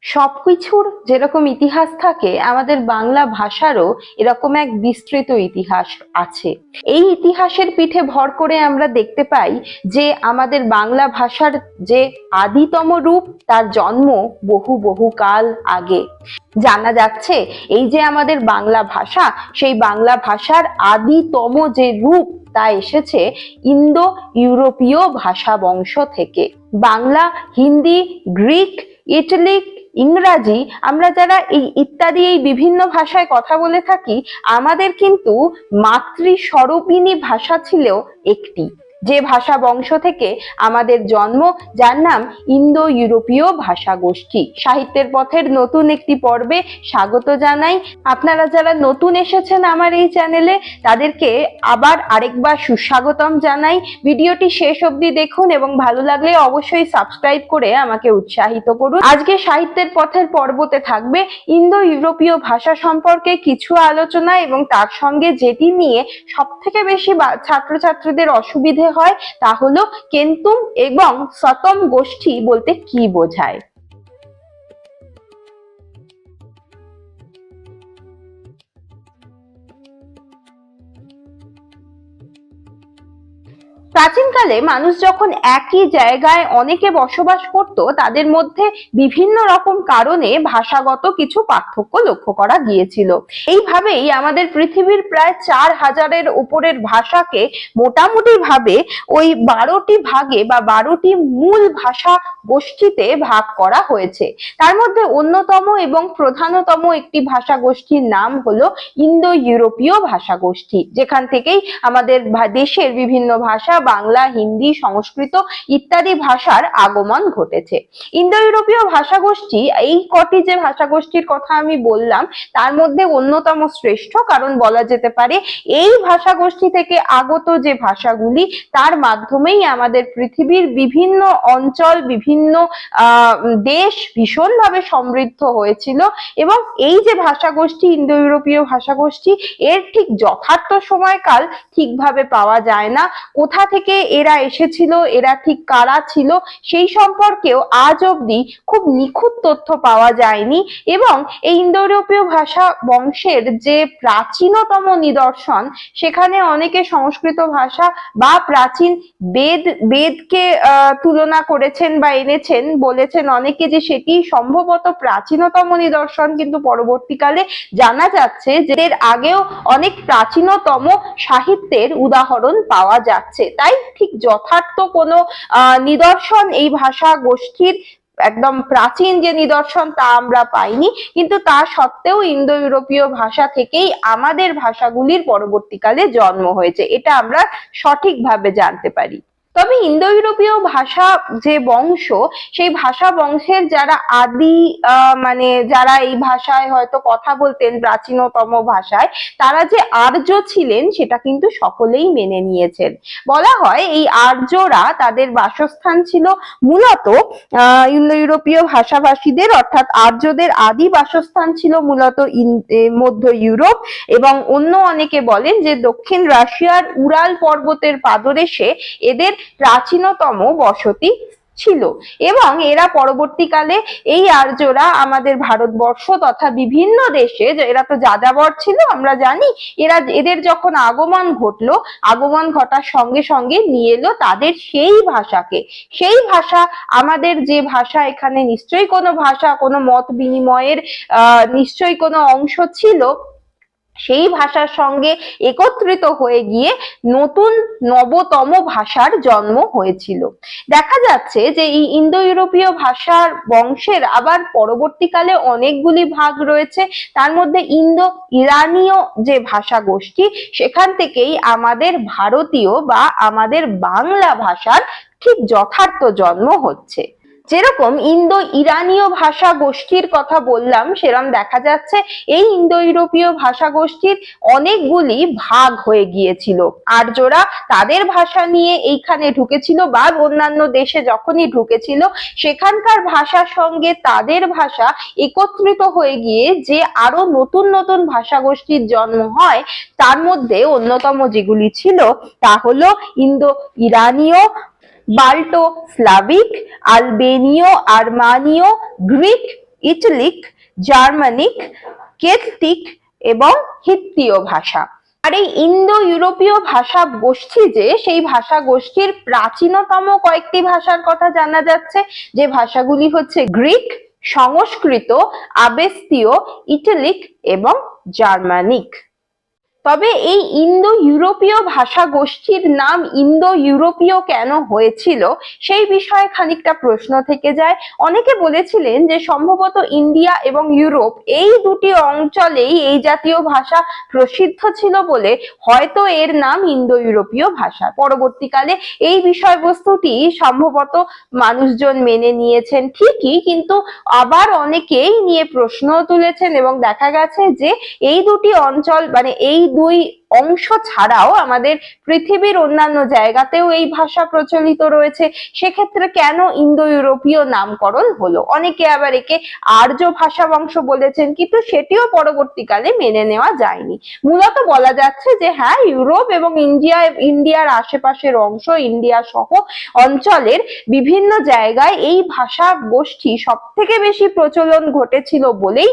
সবকিছুর যেরকম ইতিহাস থাকে, আমাদের বাংলা ভাষারও এরকম এক বিস্তৃত ইতিহাস আছে। এই ইতিহাসের পিঠে ভর করে আমরা দেখতে পাই যে আমাদের বাংলা ভাষার যে আদিতম রূপ, তার জন্ম বহু বহু কাল আগে। জানা যাচ্ছে এই যে আমাদের বাংলা ভাষা, সেই বাংলা ভাষার আদিতম যে রূপ তা এসেছে ইন্দো ইউরোপীয় ভাষা বংশ থেকে। বাংলা, হিন্দি, গ্রিক, ইটালিক, ইংরাজি, আমরা যারা এই ইত্যাদি এই বিভিন্ন ভাষায় কথা বলে থাকি, আমাদের কিন্তু মাতৃস্বরূপিণী ভাষা ছিল একটি, যে ভাষা বংশ থেকে আমাদের জন্ম, যার নাম ইন্দো ইউরোপীয় ভাষা গোষ্ঠী। সাহিত্যের পথের নতুন একটি পর্বে স্বাগত জানাই। আপনারা যারা নতুন এসেছেন আমার এই চ্যানেলে, তাদেরকে আবার আরেকবার সুস্বাগতম জানাই। ভিডিওটি শেষ অবধি দেখুন এবং ভালো লাগলে অবশ্যই সাবস্ক্রাইব করে আমাকে উৎসাহিত করুন। আজকে সাহিত্যের পথের পর্বতে থাকবে ইন্দো ইউরোপীয় ভাষা সম্পর্কে কিছু আলোচনা, এবং তার সঙ্গে যেটি নিয়ে সব থেকে বেশি ছাত্রছাত্রীদের অসুবিধে হয় তা হলো কেন্তুম এবং সতম গোষ্ঠী বলতে কি বোঝায়। প্রাচীনকালে মানুষ যখন একই জায়গায় অনেকে বসবাস করত, তাদের মধ্যে বিভিন্ন রকম কারণে ভাষাগত কিছু পার্থক্য লক্ষ্য করা গিয়েছিল। এইভাবেই আমাদের পৃথিবীর প্রায় 4000-এর উপরের ভাষাকে মোটামুটি ভাবে ওই 12টি ভাগে বা 12টি মূল ভাষা গোষ্ঠীতে ভাগ করা হয়েছে। তার মধ্যে অন্যতম এবং প্রধানতম একটি ভাষা গোষ্ঠীর নাম হলো ইন্দো ইউরোপীয় ভাষা গোষ্ঠী, যেখান থেকেই আমাদের দেশের বিভিন্ন ভাষা, বাংলা, হিন্দি, সংস্কৃত ইত্যাদি ভাষার আগমন ঘটেছে। ইন্দো ইউরোপীয় ভাষা গোষ্ঠী, এই কটি যে ভাষা গোষ্ঠীর কথা আমি বললাম, তার মধ্যে অন্যতম শ্রেষ্ঠ, কারণ বলা যেতে পারে এই ভাষা গোষ্ঠী থেকে আগত যে ভাষাগুলি, তার মাধ্যমেই আমাদের পৃথিবীর বিভিন্ন অঞ্চল, বিভিন্ন দেশ ভীষণভাবে সমৃদ্ধ হয়েছিল। এবং এই যে ভাষা গোষ্ঠী, ইন্দো ইউরোপীয় ভাষা গোষ্ঠী, এর ঠিক যথার্থ সময়কাল ঠিকভাবে পাওয়া যায় না। কোথা থেকে এরা এসেছিল, এরা ঠিক কারা ছিল, সেই সম্পর্কেও আজ অবধি খুব নিখুঁত তথ্য পাওয়া যায়নি। এবং এই ইন্দো ইউরোপীয় ভাষা বংশের যে প্রাচীনতম নিদর্শন, সেখানে অনেকে সংস্কৃত ভাষা বা প্রাচীন বেদকে তুলনা করেছেন বা এনেছেন, বলেছেন অনেকে যে সেটি সম্ভবত প্রাচীনতম নিদর্শন, কিন্তু পরবর্তীকালে জানা যাচ্ছে যে এর আগেও অনেক প্রাচীনতম সাহিত্যের উদাহরণ পাওয়া যাচ্ছে। তাই ঠিক যথার্থ কোনো নিদর্শন এই ভাষা গোষ্ঠীর, একদম প্রাচীন যে নিদর্শন, তা আমরা পাইনি। কিন্তু তা সত্ত্বেও ইন্দো ইউরোপীয় ভাষা থেকেই আমাদের ভাষাগুলির পরবর্তীকালে জন্ম হয়েছে, এটা আমরা সঠিকভাবে জানতে পারি। তবে ইন্দো ইউরোপীয় ভাষা যে বংশ, সেই ভাষা বংশের যারা আদি মানে যারা এই ভাষায় হয়তো কথা বলতেন, প্রাচীনতম ভাষায়, তারা যে আর্য ছিলেন সেটা কিন্তু সকলেই মেনে নিয়েছেন। বলা হয় এই আর্যরা, তাদের বাসস্থান ছিল মূলত ইন্দো ইউরোপীয় ভাষাভাষীদের, অর্থাৎ আর্যদের আদি বাসস্থান ছিল মূলত মধ্য ইউরোপ, এবং অন্য অনেকে বলেন যে দক্ষিণ রাশিয়ার উরাল পর্বতের পাদদেশে এদের প্রাচীনতম বসতি ছিল। এবং এরা পরবর্তীকালে, এই আর্যরা আমাদের ভারতবর্ষ তথা বিভিন্ন দেশে, এরা তো যাযাবর ছিল আমরা জানি, এদের যখন আগমন ঘটলো, আগমন ঘটার সঙ্গে সঙ্গে নিয়ে এলো তাদের সেই ভাষাকে। সেই ভাষা, আমাদের যে ভাষা, এখানে নিশ্চয়ই কোনো ভাষা, কোনো মত বিনিময়ের নিশ্চয়ই কোনো অংশ ছিল, সেই ভাষার সঙ্গে একত্রিত হয়ে গিয়ে নতুন নবতম ভাষার জন্ম হয়েছিল। দেখা যাচ্ছে যে এই ইন্দো ইউরোপীয় ভাষার বংশের আবার পরবর্তীকালে অনেকগুলি ভাগ রয়েছে। তার মধ্যে ইন্দো ইরানীয় যে ভাষা গোষ্ঠী, সেখান থেকেই আমাদের ভারতীয় বা আমাদের বাংলা ভাষার ঠিক যথার্থ জন্ম হচ্ছে। যেরকম ইন্দো ইরানীয় ভাষা গোষ্ঠীর কথা বললাম, সেরকম দেখা যাচ্ছে এই ইন্দো ইউরোপীয় ভাষা গোষ্ঠীর অনেকগুলি ভাগ হয়ে গিয়েছিল। আর্যরা তাদের ভাষা নিয়ে এইখানে ঢুকেছিল, বা অন্যান্য দেশে যখনই ঢুকেছিল, সেখানকার ভাষার সঙ্গে তাদের ভাষা একত্রিত হয়ে গিয়ে যে আরো নতুন নতুন ভাষা গোষ্ঠীর জন্ম হয়, তার মধ্যে অন্যতম যেগুলি ছিল তা হলো ইন্দো ইরানীয়, বাল্টো স্লাভিক, আলবেনীয়, আর্মানীয়, গ্রিক ইটালিক, জার্মানিক, কেল্টিক এবং হিত্তীয় ভাষা। আর এই ইন্দো ইউরোপীয় ভাষা গোষ্ঠী যে, সেই ভাষা গোষ্ঠীর প্রাচীনতম কয়েকটি ভাষার কথা জানা যাচ্ছে, যে ভাষাগুলি হচ্ছে গ্রিক, সংস্কৃত, আবেস্তীয়, ইটালিক এবং জার্মানিক। তবে এই ইন্দো ইউরোপীয় ভাষা গোষ্ঠীর নাম ইন্দো ইউরোপীয় কেন হয়েছিল সেই বিষয়ে খানিকটা প্রশ্ন থেকে যায়। অনেকে বলেছিলেন যে সম্ভবত ইন্ডিয়া এবং ইউরোপ এই দুটি অঞ্চলেই এই জাতীয় ভাষা প্রসিদ্ধ ছিল বলে হয়তো এর নাম ইন্দো ইউরোপীয় ভাষা। পরবর্তীকালে এই বিষয়বস্তুটি সম্ভবত মানুষজন মেনে নিয়েছেন ঠিকই, কিন্তু আবার অনেকেই নিয়ে প্রশ্ন তুলেছেন এবং দেখা গেছে যে এই দুটি অঞ্চল মানে এই দুই অংশ ছাড়াও আমাদের পৃথিবীর অন্যান্য জায়গাতেও এই ভাষা প্রচলিত রয়েছে। সেক্ষেত্রে কেন ইন্দো ইউরোপীয় নামকরণ হলো? অনেকে আবার একে আর্য ভাষা বংশ বলেছেন, কিন্তু সেটিও পরবর্তীকালে মেনে নেওয়া যায়নি। মূলত বলা যাচ্ছে যে হ্যাঁ, ইউরোপ এবং ইন্ডিয়ার আশেপাশের অংশ, ইন্ডিয়া সহ অঞ্চলের বিভিন্ন জায়গায় এই ভাষা গোষ্ঠী সব থেকে বেশি প্রচলন ঘটেছিল বলেই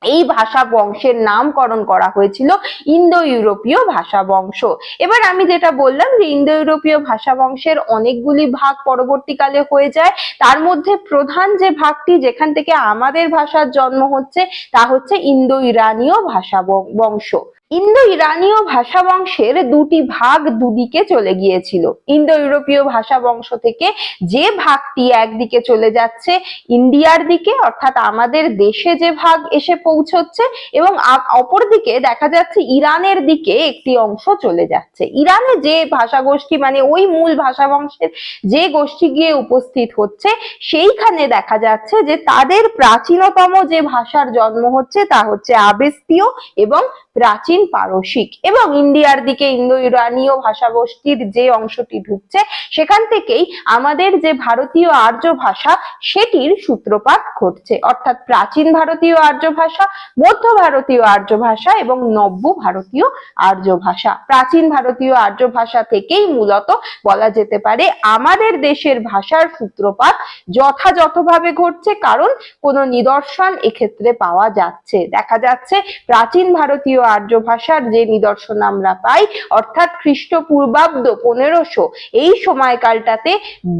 এই ভাষা বংশের নামকরণ করা হয়েছিল ইন্দো ইউরোপীয় ভাষা বংশ। এবার আমি যেটা বললাম যে ইন্দো ইউরোপীয় ভাষা বংশের অনেকগুলি ভাগ পরবর্তীকালে হয়ে যায়। তার মধ্যে প্রধান যে ভাগটি যেখান থেকে আমাদের ভাষার জন্ম হচ্ছে তা হচ্ছে ইন্দো ইরানীয় ভাষা বংশ। ইন্দো ইরানীয় ভাষা বংশের দুটি ভাগ দুদিকে চলে গিয়েছিল। ইন্দো ইউরোপীয় ভাষা বংশ থেকে যে ভাগটি একদিকে চলে যাচ্ছে ইন্ডিয়ার দিকে, অর্থাৎ আমাদের দেশে যে ভাগ এসে পৌঁছচ্ছে, এবং অপরদিকে দেখা যাচ্ছে ইরানের দিকে একটি অংশ চলে যাচ্ছে। ইরানে যে ভাষা গোষ্ঠী মানে ওই মূল ভাষা বংশের যে গোষ্ঠী গিয়ে উপস্থিত হচ্ছে, সেইখানে দেখা যাচ্ছে যে তাদের প্রাচীনতম যে ভাষার জন্ম হচ্ছে তা হচ্ছে আবেস্তীয় এবং প্রাচীন পারসিক। এবং ইন্ডিয়ার দিকে ইন্দো ইরানীয় ভাষা গোষ্ঠীর যে অংশটি ঢুকছে সেখান থেকেই আমাদের যে ভারতীয় আর্য ভাষা সেটির সূত্রপাত ঘটছে, অর্থাৎ প্রাচীন ভারতীয় আর্য ভাষা, মধ্য ভারতীয় আর্য ভাষা এবং নব্য ভারতীয় আর্য ভাষা। প্রাচীন ভারতীয় আর্য ভাষা থেকেই মূলত বলা যেতে পারে আমাদের দেশের ভাষার সূত্রপাত যথাযথভাবে ঘটছে, কারণ কোনো নিদর্শন এক্ষেত্রে পাওয়া যাচ্ছে। দেখা যাচ্ছে প্রাচীন ভারতীয় আর্য ভাষার যে নিদর্শন আমরা পাই, অর্থাৎ খ্রিস্টপূর্বাব্দ 1500 এই সময়কালটাতে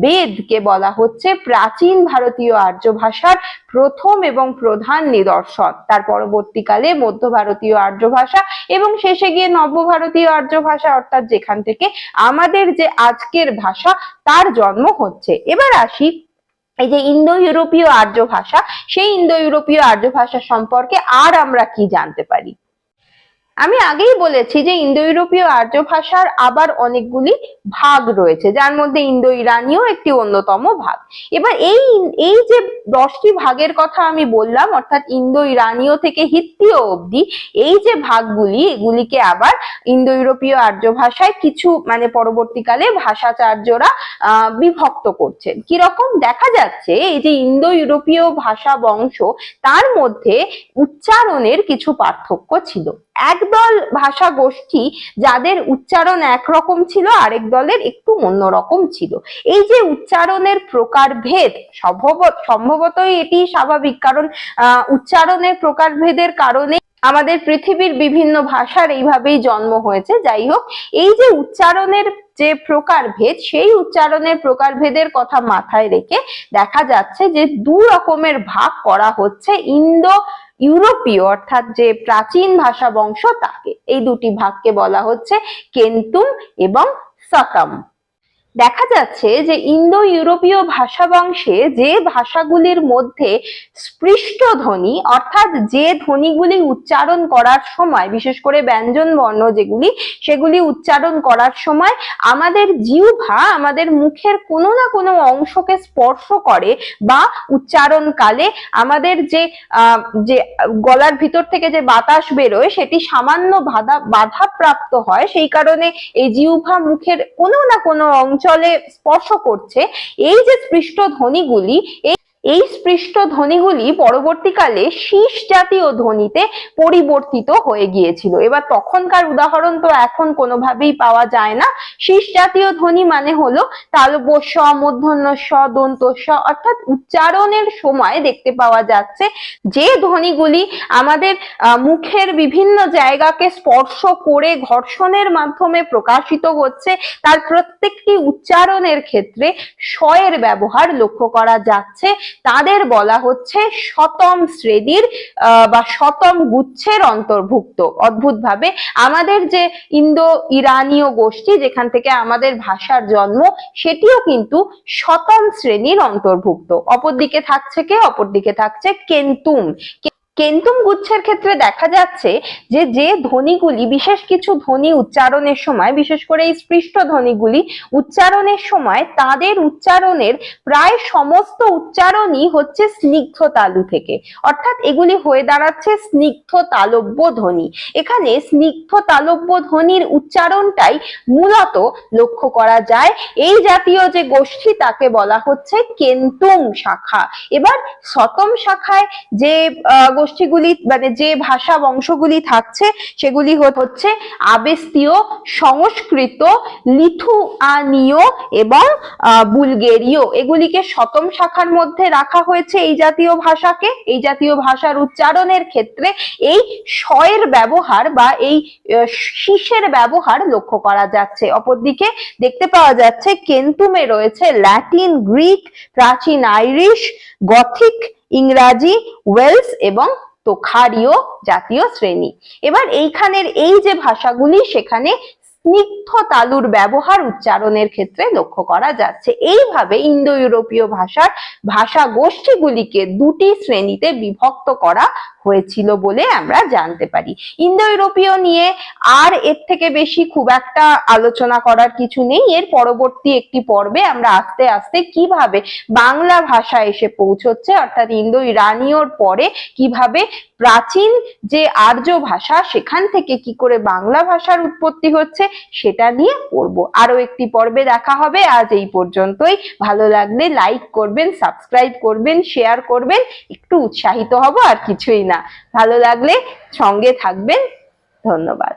বেদকে বলা হচ্ছে প্রাচীন ভারতীয় আর্য ভাষার প্রথম এবং প্রধান নিদর্শন। তার পরবর্তীকালে মধ্য ভারতীয় আর্য ভাষা এবং শেষে গিয়ে নব্য ভারতীয় আর্য ভাষা, অর্থাৎ যেখান থেকে আমাদের যে আজকের ভাষা তার জন্ম হচ্ছে। এবার আসি এই যে ইন্দো ইউরোপীয় আর্য ভাষা, সেই ইন্দো ইউরোপীয় আর্য ভাষা সম্পর্কে আর আমরা কি জানতে পারি। আমি আগেই বলেছি যে ইন্দো ইউরোপীয় আর্য ভাষার আবার অনেকগুলি ভাগ রয়েছে, যার মধ্যে ইন্দো ইরানীয় একটি অন্যতম ভাগ। এবার এই যে 10টি ভাগের কথা আমি বললাম, অর্থাৎ ইন্দো ইরানীয় থেকে হিত্তীয় অবধি এই যে ভাগগুলি, এগুলিকে আবার ইন্দো ইউরোপীয় আর্য ভাষায় কিছু মানে পরবর্তীকালে ভাষাচার্যরা বিভক্ত করছেন। কিরকম? দেখা যাচ্ছে এই যে ইন্দো ইউরোপীয় ভাষা বংশ, তার মধ্যে উচ্চারণের কিছু পার্থক্য ছিল। একদল ভাষা গোষ্ঠী যাদের উচ্চারণ একরকম ছিল, আরেক দলের একটু অন্যরকম ছিল। এই যে উচ্চারণের প্রকারভেদ, সম্ভবতই এটি স্বাভাবিক, কারণ উচ্চারণের প্রকারভেদের কারণে আমাদের পৃথিবীর বিভিন্ন ভাষার এইভাবেই জন্ম হয়েছে। যাই হোক, এই যে উচ্চারণের যে প্রকারভেদ, সেই উচ্চারণের প্রকারভেদের কথা মাথায় রেখে দেখা যাচ্ছে যে দু রকমের ভাগ করা হচ্ছে ইন্দো ইউরোপীয় অর্থাৎ যে প্রাচীন ভাষা বংশ তাকে। এই দুটি ভাগকে বলা হচ্ছে কেন্তুম এবং সাকাম। দেখা যাচ্ছে যে ইন্দো ইউরোপীয় ভাষা বংশে যে ভাষাগুলির মধ্যে স্পৃষ্ট ধ্বনি, অর্থাৎ যে ধ্বনিগুলি উচ্চারণ করার সময়, বিশেষ করে ব্যঞ্জন বর্ণ যেগুলি, সেগুলি উচ্চারণ করার সময় আমাদের জিহ্বা আমাদের মুখের কোনো না কোনো অংশকে স্পর্শ করে, বা উচ্চারণকালে আমাদের যে গলার ভিতর থেকে যে বাতাস বেরোয় সেটি সামান্য বাধাপ্রাপ্ত হয়, সেই কারণে এই জিহ্বা মুখের কোনো না কোনো অঞ্চলে স্পর্শ করছে। এই যে স্পৃষ্ট ধ্বনিগুলি, এই স্পৃষ্ট ধ্বনিগুলি পরবর্তীকালে শীষ জাতীয় ধ্বনিতে পরিবর্তিত হয়ে গিয়েছিল। এবার তখনকার উদাহরণ তো এখন কোনোভাবেই পাওয়া যায় না। শীষ জাতীয় ধ্বনি মানে হলো তালব্য স, মূর্ধন্য স, দন্ত স, অর্থাৎ উচ্চারণের সময় দেখতে পাওয়া যাচ্ছে যে ধ্বনিগুলি আমাদের মুখের বিভিন্ন জায়গাকে স্পর্শ করে ঘর্ষণের মাধ্যমে প্রকাশিত হচ্ছে, তার প্রত্যেকটি উচ্চারণের ক্ষেত্রে স এর ব্যবহার লক্ষ্য করা যাচ্ছে। তাদের বলা হচ্ছে শতম শ্রেণীর বা শতম গুচ্ছের অন্তর্ভুক্ত। অদ্ভুতভাবে আমাদের যে ইন্দো ইরানীয় গোষ্ঠী, যেখান থেকে আমাদের ভাষার জন্ম, সেটিও কিন্তু শতম শ্রেণীর অন্তর্ভুক্ত। অপরদিকে থাকছে কে? অপরদিকে থাকছে কেন্তুম। কেন্তুম গুচ্ছের ক্ষেত্রে দেখা যাচ্ছে যে যে ধ্বনিগুলি, বিশেষ কিছু ধ্বনি উচ্চারণের সময়, বিশেষ করে এই স্পৃষ্ট ধ্বনিগুলি উচ্চারণের সময় তাদের উচ্চারণের প্রায় সমস্ত উচ্চারণই হচ্ছে স্নিগ্ধ তালু থেকে, অর্থাৎ এগুলি হয়ে দাঁড়াচ্ছে স্নিগ্ধ তালব্য ধ্বনি। এখানে স্নিগ্ধ তালব্য ধ্বনির উচ্চারণটাই মূলত লক্ষ্য করা যায়। এই জাতীয় যে গোষ্ঠী তাকে বলা হচ্ছে কেন্তুম শাখা। এবার শতম শাখায় যে গোষ্ঠীগুলি মানে যে ভাষা বংশগুলি থাকছে সেগুলি হচ্ছে আবেস্তীয়, সংস্কৃত, লিথুয়ানীয় এবং বুলগেরীয়। এগুলিকে শতম শাখার মধ্যে রাখা হয়েছে এই জাতীয় ভাষাকে। এই জাতীয় ভাষার উচ্চারণের ক্ষেত্রে এই স এর ব্যবহার বা এই শীষের ব্যবহার লক্ষ্য করা যাচ্ছে। অপরদিকে দেখতে পাওয়া যাচ্ছে কেন্তুমে রয়েছে ল্যাটিন, গ্রিক, প্রাচীন আইরিশ, গথিক, ইংরাজি, ওয়েলস এবং তোখারীয় জাতীয় শ্রেণী। এবার এইখানের এই যে ভাষাগুলি, সেখানে স্নিগ্ধ তালুর ব্যবহার উচ্চারণের ক্ষেত্রে লক্ষ্য করা যাচ্ছে। এইভাবে ইন্দো ইউরোপীয় ভাষার ভাষা গোষ্ঠীগুলিকে দুটি শ্রেণীতে বিভক্ত করা হয়েছিল বলে আমরা জানতে পারি। ইন্দো ইউরোপীয় নিয়ে আর এর থেকে বেশি খুব একটা আলোচনা করার কিছু নেই। এর পরবর্তী একটি পর্বে আমরা আস্তে আস্তে কিভাবে বাংলা ভাষা এসে পৌঁছচ্ছে, অর্থাৎ ইন্দো ইরানীয়র পরে কিভাবে প্রাচীন যে আর্য ভাষা, সেখান থেকে কি করে বাংলা ভাষার উৎপত্তি হচ্ছে, সেটা নিয়ে পড়বো। আরো একটি পর্বে দেখা হবে। আজ এই পর্যন্তই। ভালো লাগলে লাইক করবেন, সাবস্ক্রাইব করবেন, শেয়ার করবেন, একটু উৎসাহিত হব, আর কিছুই না। ভালো লাগলে সঙ্গে থাকবেন। ধন্যবাদ।